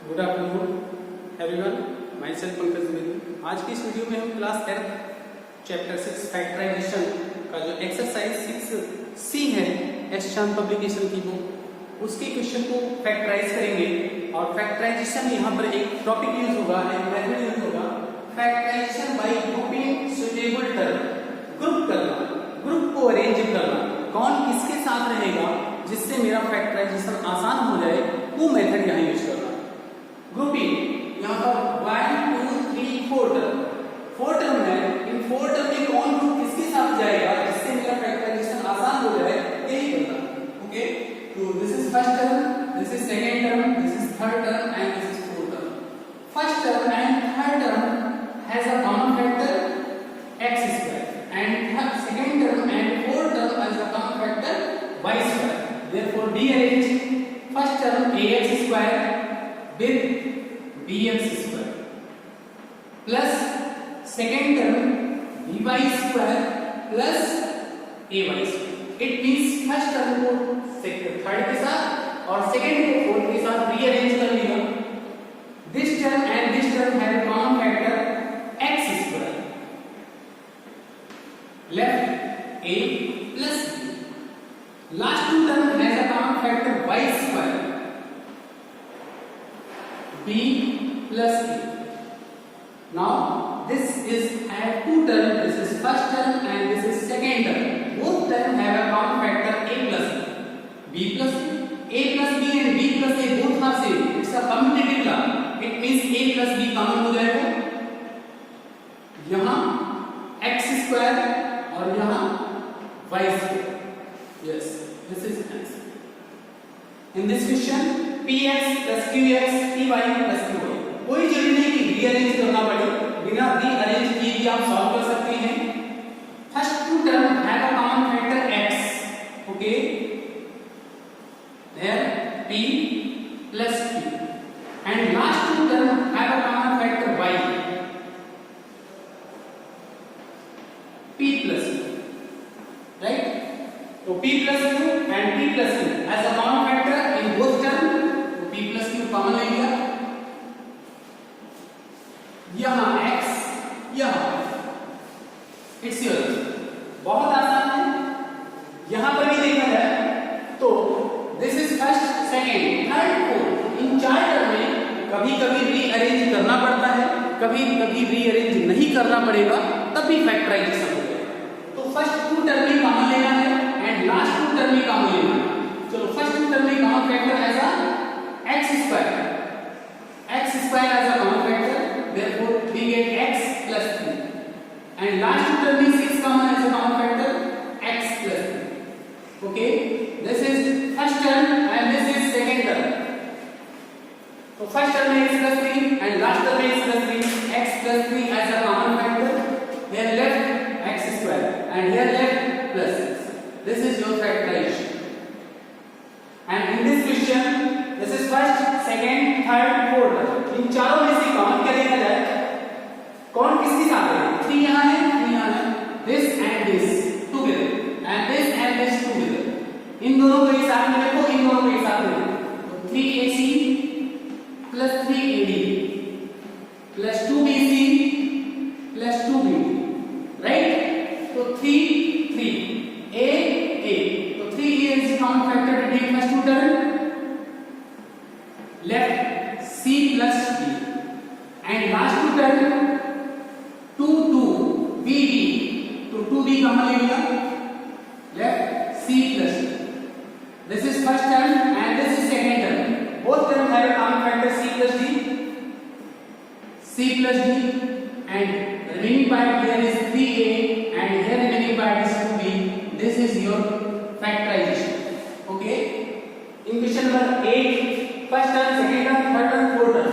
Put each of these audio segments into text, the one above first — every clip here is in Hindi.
Good afternoon everyone, my self Pankaj Dwivedi. आज की इस वीडियो में हम क्लास 10 चैप्टर 6 फैक्टराइजेशन का जो एक्सरसाइज 6C है एस चांद पब्लिकेशन की बुक, उसके क्वेश्चन को फैक्टराइज करेंगे। और फैक्टराइजेशन यहाँ पर एक टॉपिक यूज होगा, एक मेथड यूज होगा, factorisation by grouping suitable term. Group करना, ग्रुप को अरेंज करना, कौन किसके साथ रहेगा जिससे मेरा फैक्टराइजेशन आसान हो जाए, वो मेथड यहाँ यूज करना। ग्रुपिंग, यहाँ पर 1 2 3 4 टर्म, 4 टर्म है। इन 4 टर्म में कौन ग्रुप किसके साथ जाएगा जिससे मेरा फैक्टराइजेशन आसान हो जाए, यही करना। ओके, तो this is first term, this is second term, this is third term and this is fourth term. First term and third term has a common factor x square and second term and fourth term has a common factor y square. Therefore rearrange first term ax square with bx square plus second term by square plus ay square. It means first term को थर्ड के साथ और सेकंड को फोर्थ के साथ रीअरेंज कर लिया। This term and this term have a common factor x square. Left a plus b. Last two term has a common factor y square. B plus A. Now this is have two term. This is first term and this is second term. Both term have a common factor A plus B plus A plus B and B plus A both are same. It's a commutative law. It means A plus B common हो जाएगा। यहाँ x square और यहाँ y square. Yes, this is answer. In this question, px plus qx, py plus qy. कोई जरूरी नहीं कि रीअरेंज करना पड़े, बिना रीअरेंज किए भी आप सॉल्व कर सकते हैं। First two term have a common factor x, okay, there p plus q, and last two term have a common factor y, p plus q, right? तो p plus q and p plus q as a common factor in both term, तो p plus q कॉमन ले लिया। यहाँ x, यहाँ इट्स योर, बहुत आसान है। यहाँ पर भी देखा जाए तो this is first second third fourth, इन चार टर्म में कभी कभी रीअरेंज करना पड़ता है, कभी कभी रीअरेंज नहीं करना पड़ेगा, तब भी फैक्टराइजेशन हो जाएगा। तो फर्स्ट टू टर्म में कॉमन लेना है एंड लास्ट टू टर्म में कॉमन लेना है। चलो फर्स्ट टू टर्म में common factor as a x square, x square as a common factor, therefore we get x plus 3 and last two term is 6 common as a common factor x plus 3. Okay, this is first term and this is second term. So first term is x plus 3 and last term is plus 3, x plus 3 as a common factor, here left x square and here left plus 6. This is your factorization. And in this question this is first second third fourth, इन चारों में से कॉमन क्या देखा जाए, कौन किसके साथ है? 3 यहाँ है, 3 यहाँ है, this and this together and this and this together. इन दोनों को एक साथ में रखो, इन दोनों को एक साथ में रखो, तो 3ac plus 3ad plus 2bc plus 2bd, right? तो 3 3 a, तो 3 is the common factor between first two term, left c plus d and last two term 2 2 bb, तो 2b कॉमन ले लिया, left c plus d. This is first term and this is second term. Both term have a common factor c plus d and remaining part there is 3a and here remaining part is 2b. This is your factorization. Okay, in question number 8, first term, second term, third term, fourth term,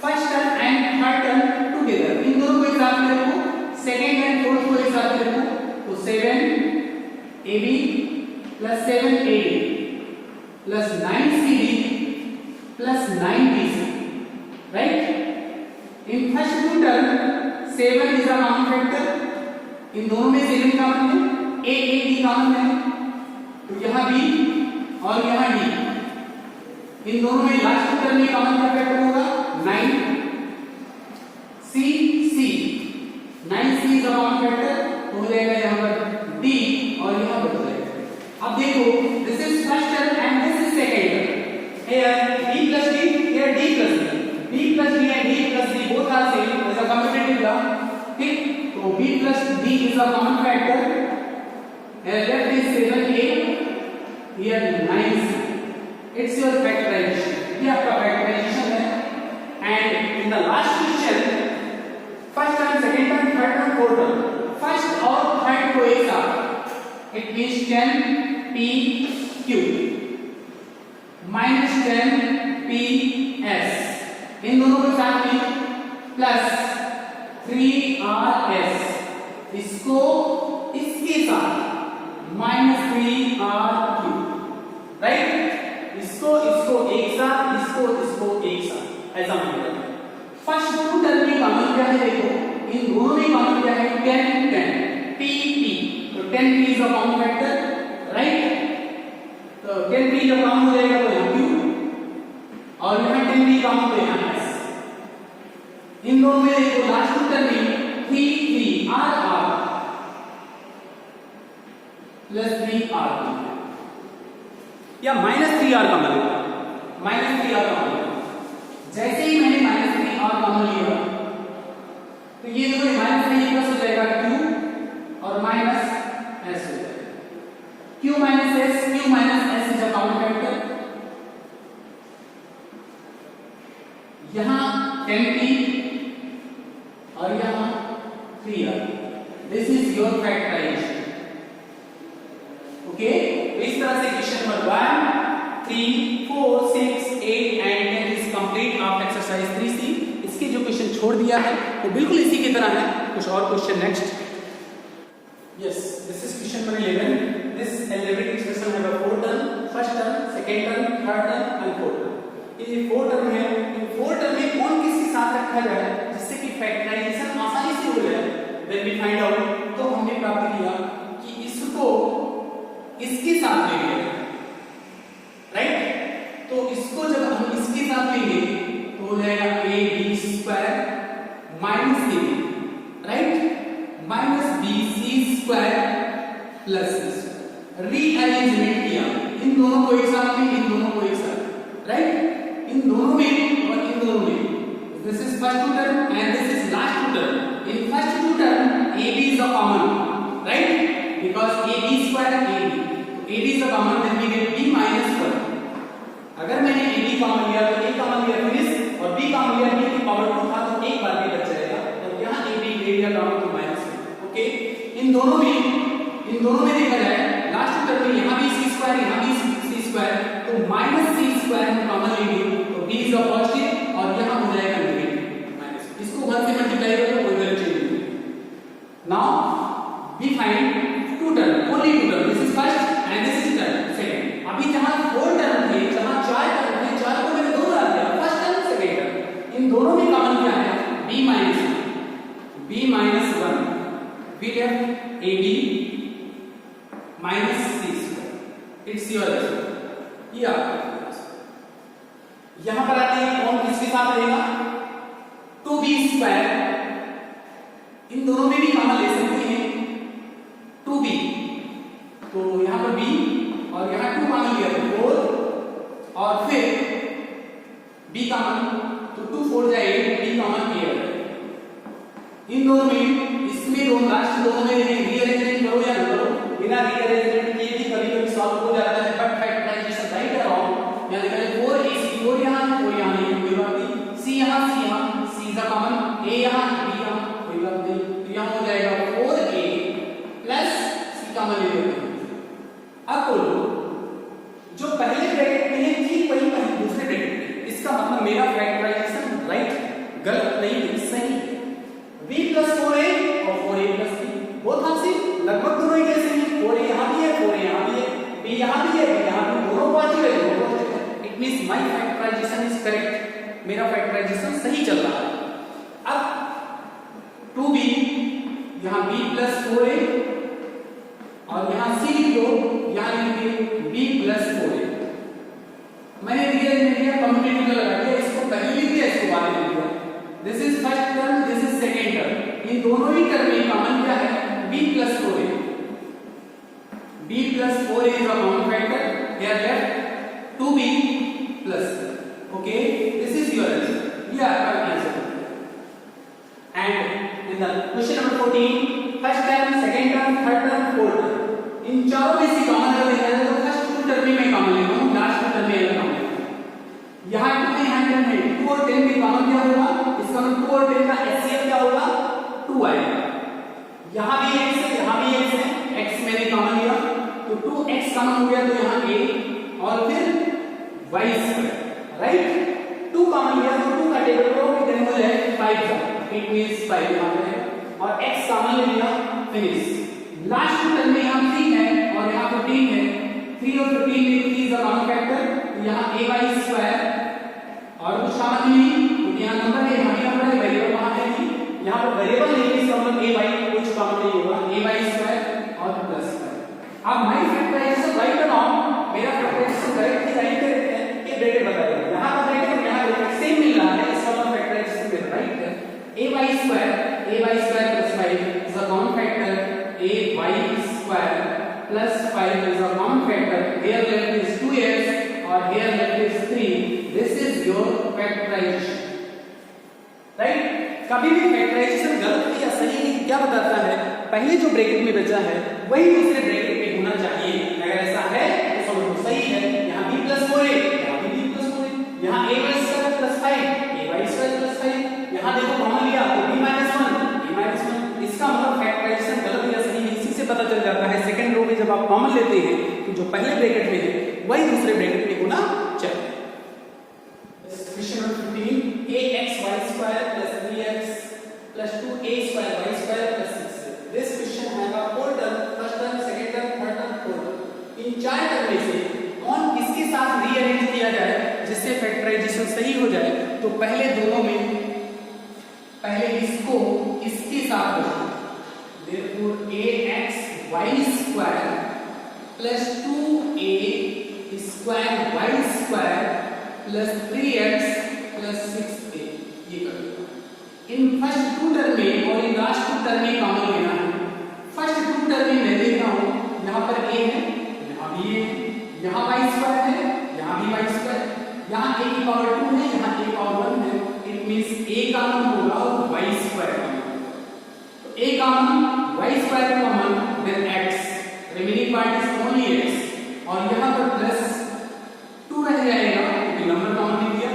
first term and third term together, इन दोनों को एक साथ में रखो, second and fourth को एक साथ में रखो, तो 7ab plus 7ad plus 9cd plus 9bc, right? In first two term 7 is a common factor, इन दोनों में 7 कॉमन है, aad कॉमन है, तो यहाँ b और यहाँ d, इन दोनों में लास्ट टर्म में कॉमन फैक्टर होगा b plus d and d plus d both are same as a commutative law. ठीक, तो b plus d is a common factor and left is 7a, here 9c. It's your factorization. ये आपका factorization है. And in the last question, first term, second term, third term, fourth term, first और third को एक साथ, it means 10pq minus 10ps, इन दोनों को साथ में प्लस 3rs, इसको इसके साथ माइनस 3rq, राइट? इसको एक साथ, इसको एक साथ, ऐसा मानेगा. फर्स्ट टू टर्म में कॉमन क्या है? देखो इन दोनों में कॉमन क्या है? 10 pp, तो 10p is a common factor, right? तो 10p जब कॉमन हो जाएगा तो यहाँ q और यहाँ 10p कॉमन तो यहाँ s. इन दोनों में देखो लास्ट टू टर्म में 3r प्लस 3r या माइनस 3r का मतलब माइनस 3r का मतलब जैसे ही मैंने माइनस 3r कॉमन लिया तो ये दोनों माइनस 3 प्लस हो जाएगा q और माइनस s हो जाएगा. q minus s is a common factor. यहां 10p और यहां 3r. This is your factorisation. Okay, इस तरह से question number 1, 3, 4, 6, 8 and 10 is complete of exercise 3C. इसके जो क्वेश्चन छोड़ दिया है वो बिल्कुल इसी की तरह है. कुछ और question next. Yes, this is question number 11. This element expression have a 4 term, first term, second term, third term and fourth term. ये 4 टर्म है. इन 4 टर्म में कौन किसके साथ रखा जाए जिससे कि फैक्टराइजेशन आसानी से हो जाए. Then we find out. तो हमने प्राप्त किया कि इसको इसके साथ लेंगे, राइट? तो इसको जब हम इसके साथ लेंगे तो हो जाएगा ab square minus ab, right? Minus bc square plus c. Rearrangement किया इन दोनों को एक साथ में, इन दोनों को एक साथ, राइट? इन दोनों में और इन दोनों में. This is first two term and this is last two term. In first two term ab is a common, right? Because ab square ab AB is a common, then we get b minus 1. अगर मैंने AB कॉमन लिया तो A कॉमन लिया फिर और B कॉमन लिया, B की पावर 2 था तो एक बार भी बच जाएगा. तो यहाँ AB ले लिया कॉमन तो माइनस 1. ओके, इन दोनों में देखा जाए लास्ट टर्म में यहाँ भी c स्क्वायर, यहाँ भी c स्क्वायर, तो माइनस c स्क्वायर हम कॉमन लेंगे तो b इज अ पॉजिटिव और यहाँ हो जाएगा नेगेटिव माइनस. इसको 1 से मल्टीप्लाई करो तो कोई वैल्यू चेंज नहीं. Now we find two term, only two term. This is first and this is term second. अभी जहां 4 टर्म थे, जहां 4 टर्म थे, 4 को मैंने दो डाल दिया, फर्स्ट टर्म सेकंड टर्म. इन दोनों में कॉमन क्या है? b minus 1. we left ab minus c square. It's your answer. ये आपका यहां पर आते हैं कौन किसके साथ रहेगा? 2b square. इन दोनों में भी कॉमन ले सकते हैं 2b. तो यहाँ पर b और यहाँ 2 कॉमन लिया तो 4 और फिर b कॉमन तो 2 4 जाए 8, b कॉमन किया. इन दोनों में इसमें दोनों लास्ट दोनों में रीअरेंजमेंट करो या ना करो, बिना रीअरेंजमेंट किए भी कभी-कभी सॉल्व हो जाता है. बट फैक्टराइजेशन राइट अराउंड यहाँ लिखा है 4ac, 4 यहाँ है, 4 यहाँ नहीं, कोई बात नहीं. c यहाँ, c is a common, a यहाँ, b यहाँ, कोई बात नहीं. तो यहाँ हो जाएगा 4a प्लस c कॉमन ले लेते हैं. अब बोलो जो पहले ब्रैकेट में है ठीक वही दूसरे ब्रैकेट में. इसका मतलब मेरा फैक्टराइजेशन राइट गलत नहीं है, सही. b plus 4a और 4a plus b both are same, लगभग दोनों ही जैसे हैं. 4a यहाँ भी है, 4a यहाँ भी है, b यहाँ भी है, b यहाँ भी, दोनों पॉजिटिव है, दोनों पॉजिटिव है. It means my factorisation is correct. मेरा फैक्टराइजेशन सही चल रहा है. अब 2b यहाँ b plus 4a और यहाँ c लिख दो, यहाँ लिखेंगे b plus 4a. मैंने रीअरेंज किया, कम्युटेटिव लगा दिया, इसको पहले लिख दिया, इसको बाद में लिख दिया. This is first term, this is second term. इन दोनों ही टर्म में कॉमन क्या है? b plus 4a. b plus 4a is a common factor. Here left 2b plus. Okay, this is your 14, first term, second term, third term, fourth term, इन चारों में से कॉमन अगर देखा जाए तो फर्स्ट 2 टर्म में कॉमन लेता हूं, लास्ट 2 टर्म में अलग कॉमन लेता हूं। यहां 2 है, यहां 10 है, 2 और 10 में कॉमन क्या होगा? इसका मतलब 2 और 10 का एचसीएफ क्या होगा? 2 आएगा। यहां भी x है, यहां भी x है, x मैंने कॉमन लिया तो 2x कॉमन हो गया, तो यहां a और फिर y स्क्वायर, राइट? 2 कॉमन लिया तो 2 का टेबल को कितने हो जाए? 5 का, इट मींस 5 यहां पे और x कॉमन ले लिया, फिनिश। लास्ट टर्म में यहां 3 है और यहां 15 है, 3 और 15 में 3 इज अ कॉमन फैक्टर, तो यहां ay स्क्वायर और कुछ कॉमन नहीं, तो यहां नंबर है, यहां भी नंबर है, वेरिएबल वहां है नहीं, यहां पर वेरिएबल नहीं, इसका मतलब ay कुछ कॉमन नहीं होगा, ay स्क्वायर और प्लस स्क्वायर। अब माय फैक्टराइजेशन राइट डाउन, मेरा फैक्टराइजेशन करेक्ट लाइन पे ये ब्रैकेट बताइए, यहां पर ब्रैकेट और यहां ब्रैकेट सेम मिल रहा है, इसका मतलब फैक्टराइजेशन में राइट है। ay square plus 5 is a common factor, ay square plus 5 is a common factor, here left is 2x और here left is 3, this is your factorization, right? कभी भी फैक्टराइजेशन गलत या सही क्या बताता है? पहले जो ब्रैकेट में बचा है वही दूसरे ब्रैकेट में होना चाहिए, अगर ऐसा है तो समझो सही है। यहाँ b प्लस 4a, यहाँ भी b प्लस 4a, यहाँ ay square plus 5, ay square plus 5, यहाँ देखो कॉमन लिया तो b माइनस 1, b माइनस 1, इसका मतलब फैक्टराइजेशन गलत या सही इसी से पता चल जाता है। सेकंड रो में जब आप कॉमन लेते हैं तो जो पहले ब्रैकेट में है वही दूसरे ब्रैकेट में होना चाहिए। Question number 15, axy square plus 3x plus 2a square y square plus 6, this question has a 4 term, first term, second term, third term, fourth term, in 4 term में से कौन किसके साथ रीअरेंज किया जाए जिससे फैक्टराइजेशन सही हो जाए? तो पहले दोनों में पहले इसको इसके साथ रखो, therefore axy square plus 2a square y square plus 3x plus 6a, ये कर दो। इन फर्स्ट 2 टर्म में और इन लास्ट 2 टर्म में कॉमन लेना है। फर्स्ट 2 टर्म में मैं देखता हूं यहां पर a है, यहां भी a है, यहां y स्क्वायर है, यहां भी y स्क्वायर, यहां a की पावर 2 है, यहां a पावर 1 है, इट मींस a कॉमन होगा और y स्क्वायर कॉमन। तो a common, y square common, then x, remaining part is only x और यहां पर प्लस 2 रह जाएगा क्योंकि नंबर कॉमन नहीं दिया।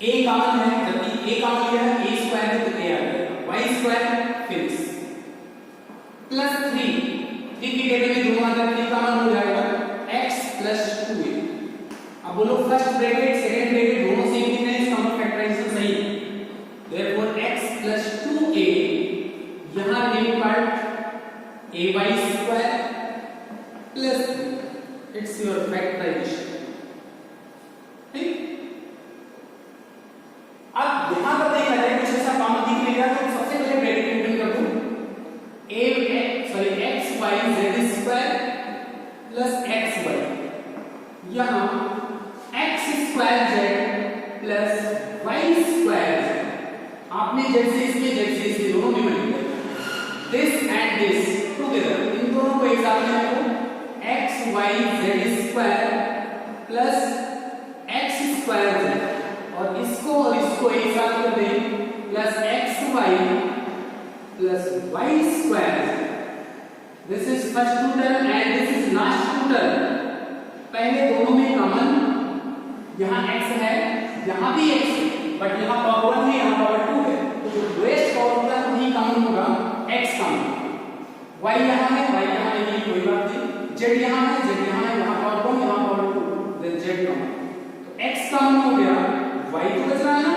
a कॉमन है, जबकि a कॉमन लिया है, a स्क्वायर है तो a आ जाएगा, y स्क्वायर फिनिश प्लस 3 की जगह में दोनों आ जाते हैं, कॉमन हो जाएगा x प्लस 2a। अब बोलो फर्स्ट ब्रैकेट सेकंड ब्रैकेट दोनों सेम दिख रहे हैं, इसका मतलब फैक्टराइजेशन सही है। देयरफॉर x प्लस 2a, यहां remaining part ay square plus it's your factorisation, ठीक। अब यहां पर देखा जाए कुछ ऐसा कॉमन दिख लेगा तो सबसे पहले ब्रैकेट ओपन कर दूं, xy z square plus xy, यहां x square z plus y square z, आपने z से इसके दोनों में multiply this and this together, इन दोनों को एक साथ में रखो, xy z square plus x square z और इसको एक साथ कर दें plus xy plus y square, this is first 2 term and this is last 2 term. पहले दोनों में कॉमन, यहां x है, यहां भी x है, बट यहां पावर 1 है, यहां पावर 2 है, तो जो लोएस्ट पावर होगा वही कॉमन होगा, x कॉमन, y यहां है, y यहां नहीं, कोई बात नहीं, z यहां है, z यहां है, यहां पावर 1 यहां पावर 2, देन z कॉमन, तो x कॉमन हो गया, y तो बच रहा है ना,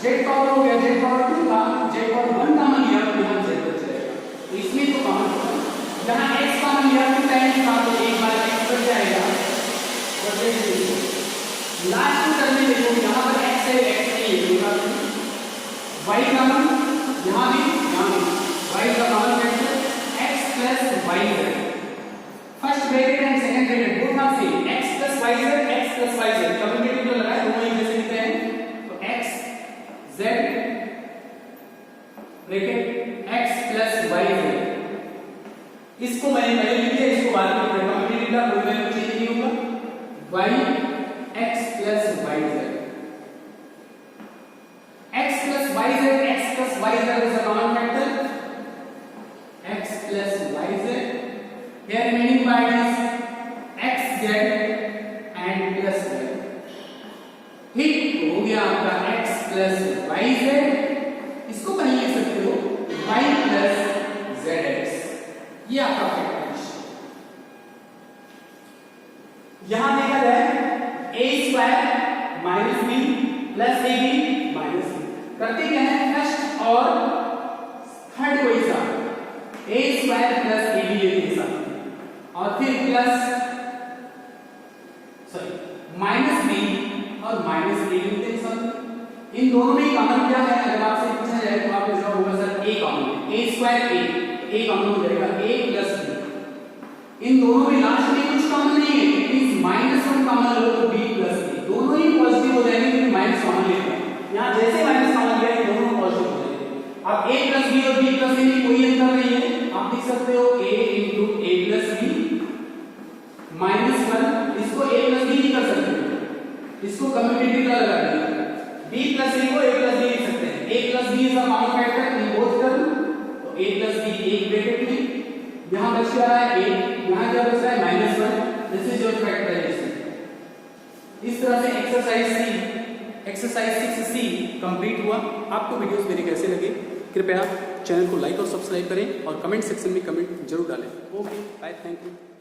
z पावर हो गया, z पावर 2 था, z पावर 1 कॉमन लिया तो यहां z बच जाएगा, तो इसमें तो कॉमन होगा। यहां x कॉमन लिया तो टाइम्स का तो एक बार x बच जाएगा और z लास्ट टर्म में देखो यहां पर x है, x नहीं है, होगा y कॉमन, यहां भी y का common factor x plus y है। First bracket and second bracket both are same, x plus y z, x plus y z, communicative जो लगाए दोनों एक जैसे दिखते हैं, तो x z bracket x plus y z, इसको मैंने पहले लिख दिया, इसको बाद में लिखूंगा, कम्युनिकेटिव का कोई वैल्यू चेंज नहीं होगा, y x plus y z, x plus y z, x plus y z is a common factor, हो गया आपका x प्लस वाई जेड, इसको कहीं लिख सकते हो y प्लस zx, ये आपका फैक्टराइजेशन। यहां देखा जाए a square minus B plus A B minus C, करते क्या है फर्स्ट और थर्ड को एक साथ a square plus A b एक साथ और फिर प्लस माइनस बी और माइनस ए लिखते हैं सब। इन दोनों में कॉमन क्या है, अगर आपसे पूछा जाए तो आपको जवाब होगा सर ए कॉमन है, ए स्क्वायर ए कॉमन हो जाएगा ए प्लस बी। इन दोनों में लास्ट में कुछ कॉमन नहीं है, it means minus one common लो तो बी प्लस बी, दोनों ही पॉजिटिव हो जाएंगे क्योंकि माइनस कॉमन लेते हैं। यहां जैसे माइनस कॉमन लिया है दोनों पॉजिटिव हो जाएंगे। अब a प्लस बी और b प्लस ए में कोई अंतर नहीं है, आप लिख सकते हो a into a plus b minus one, इसको a प्लस बी नहीं कर सकते, इसको कम्यूटेटिव का लगा दिया, b प्लस a को a प्लस b लिख सकते हैं, a plus b is a common factor in both term, तो a प्लस b एक ब्रैकेट में, यहां बच रहा है a, यहां क्या बच रहा है minus one, this is your factorisation. इस तरह से एक्सरसाइज 6C कंप्लीट हुआ। आपको वीडियोस मेरे कैसे लगे कृपया चैनल को लाइक और सब्सक्राइब करें और कमेंट सेक्शन में कमेंट जरूर डालें। Okay bye, thank you.